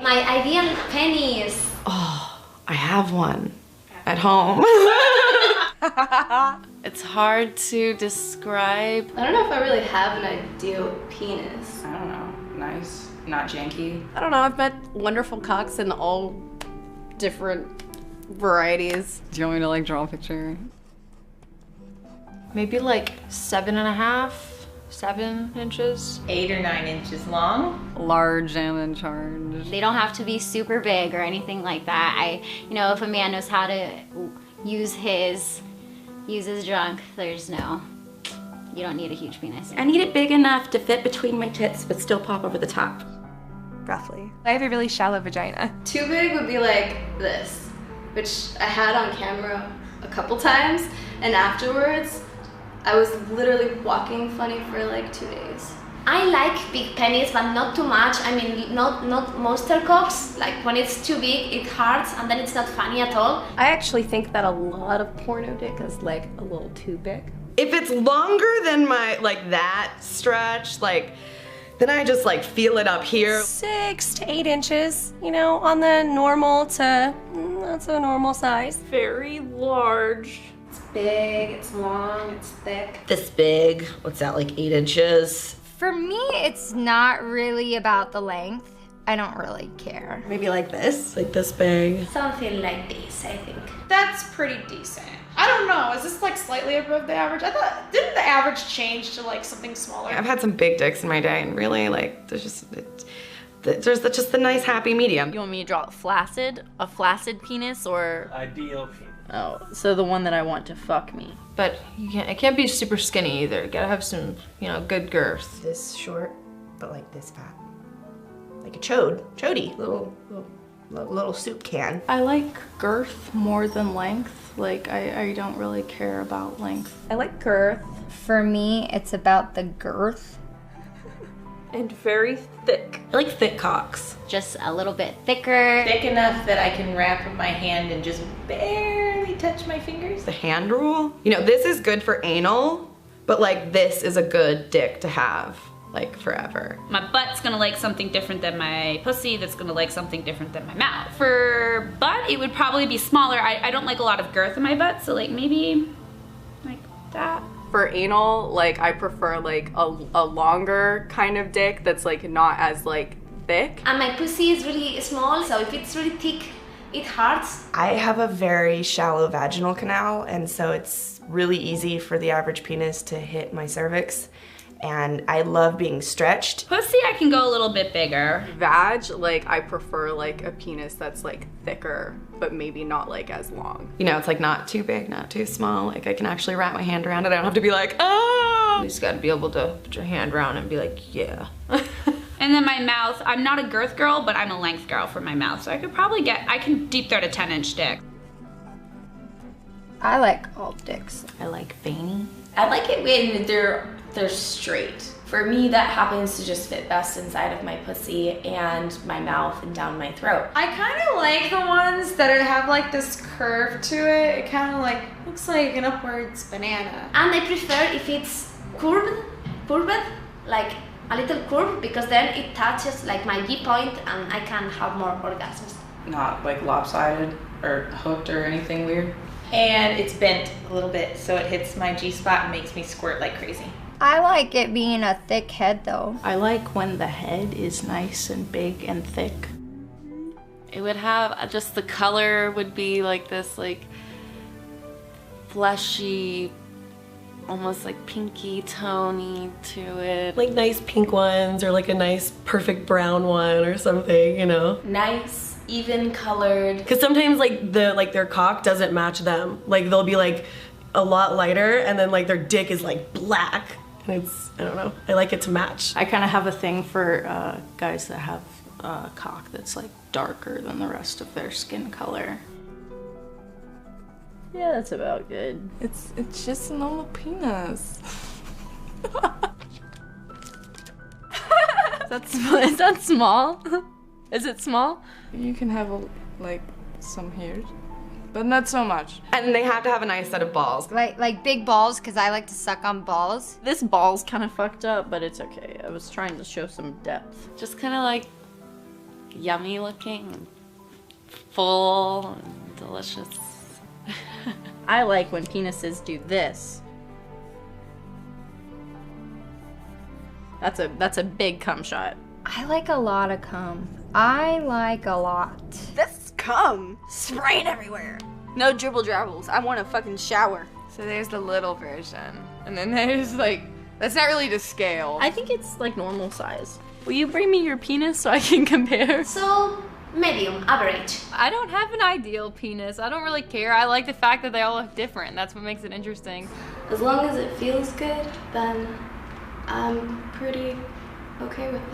My ideal penis. Oh, I have one at home. It's hard to describe. I don't know if I really have an ideal penis. I don't know. Nice, not janky. I don't know, I've met wonderful cocks in all different varieties. Do you want me to like draw a picture? Maybe like 7.5, 7 inches. 8 or 9 inches long. Large and in charge. They don't have to be super big or anything like that. You know, if a man knows how to use his junk, you don't need a huge penis. I need it big enough to fit between my tits but still pop over the top. Roughly. I have a really shallow vagina. Too big would be like this, which I had on camera a couple times, and afterwards, I was literally walking funny for like 2 days. I like big penis, but not too much. I mean, not monster cocks. Like when it's too big, it hurts, and then it's not funny at all. I actually think that a lot of porno dick is like a little too big. If it's longer than my, like that stretch, like, then I just like feel it up here. 6 to 8 inches, you know, on the normal to, that's a normal size. Very large. It's big, it's long, it's thick. This big, what's that, like 8 inches? For me, it's not really about the length. I don't really care. Maybe like this big. Something like this, I think. That's pretty decent. I don't know, is this like slightly above the average? I thought, didn't the average change to like something smaller? I've had some big dicks in my day, and really, like, there's just the nice happy medium. You want me to draw a flaccid penis or? Ideal penis. Oh, so the one that I want to fuck me. But it can't be super skinny either. You gotta have some, you know, good girth. This short, but like this fat. Like a chody, little soup can. I like girth more than length. Like, I don't really care about length. I like girth. For me, it's about the girth. And very thick. I like thick cocks. Just a little bit thicker. Thick enough that I can wrap my hand and just barely touch my fingers. The hand rule. You know, this is good for anal, but like this is a good dick to have, like forever. My butt's gonna like something different than my pussy, that's gonna like something different than my mouth. For butt, it would probably be smaller. I don't like a lot of girth in my butt, so like maybe like that. For anal, like I prefer like a longer kind of dick that's like not as like thick. And my pussy is really small, so if it's really thick, it hurts. I have a very shallow vaginal canal, and so it's really easy for the average penis to hit my cervix. And I love being stretched. Pussy, I can go a little bit bigger. Vag, like I prefer like a penis that's like thicker, but maybe not like as long. You know, it's like not too big, not too small. Like I can actually wrap my hand around it. I don't have to be like, oh! You just gotta be able to put your hand around it and be like, yeah. And then my mouth, I'm not a girth girl, but I'm a length girl for my mouth. So I could probably I can deep throat a 10-inch dick. I like all dicks. I like veiny. I like it when they're straight. For me, that happens to just fit best inside of my pussy and my mouth and down my throat. I kind of like the ones that have like this curve to it. It kind of like looks like an upwards banana. And I prefer if it's curved, like a little curve, because then it touches like my G point and I can have more orgasms. Not like lopsided or hooked or anything weird. And it's bent a little bit so it hits my G-spot and makes me squirt like crazy. I like it being a thick head though. I like when the head is nice and big and thick. It would have, just the color would be like this like fleshy, almost like pinky tony to it. Like nice pink ones or like a nice perfect brown one or something, you know? Nice, even colored. Because sometimes like their cock doesn't match them. Like they'll be like a lot lighter and then like their dick is like black. And it's, I don't know, I like it to match. I kind of have a thing for guys that have a cock that's like darker than the rest of their skin color. Yeah, that's about good. It's just a normal penis. Is that small? Is it small? You can have like some hairs, but not so much. And they have to have a nice set of balls. Like big balls, because I like to suck on balls. This ball's kind of fucked up, but it's okay. I was trying to show some depth. Just kind of like yummy looking, full, and delicious. I like when penises do this. That's a big cum shot. I like a lot of cum. I like a lot. This cum spraying everywhere. No dribble drabbles. I want a fucking shower. So there's the little version. And then there's like, that's not really to scale. I think it's like normal size. Will you bring me your penis so I can compare? So, medium, average. I don't have an ideal penis. I don't really care. I like the fact that they all look different. That's what makes it interesting. As long as it feels good, then I'm pretty okay with that.